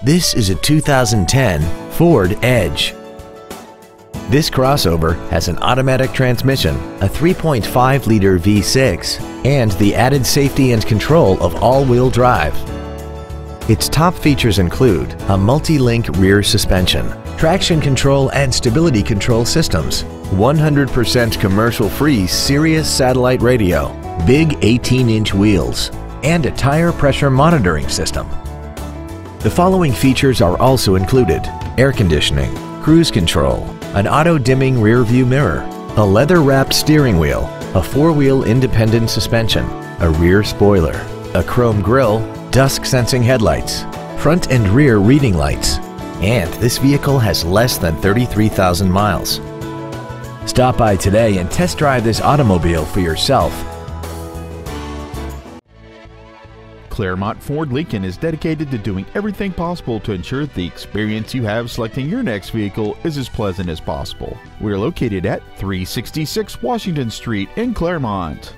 This is a 2010 Ford Edge. This crossover has an automatic transmission, a 3.5-liter V6, and the added safety and control of all-wheel drive. Its top features include a multi-link rear suspension, traction control and stability control systems, 100% commercial-free Sirius satellite radio, big 18-inch wheels, and a tire pressure monitoring system. The following features are also included: air conditioning, cruise control, an auto-dimming rear-view mirror, a leather-wrapped steering wheel, a four-wheel independent suspension, a rear spoiler, a chrome grille, dusk-sensing headlights, front and rear reading lights, and this vehicle has less than 33,000 miles. Stop by today and test drive this automobile for yourself. Claremont Ford Lincoln is dedicated to doing everything possible to ensure the experience you have selecting your next vehicle is as pleasant as possible. We are located at 366 Washington Street in Claremont.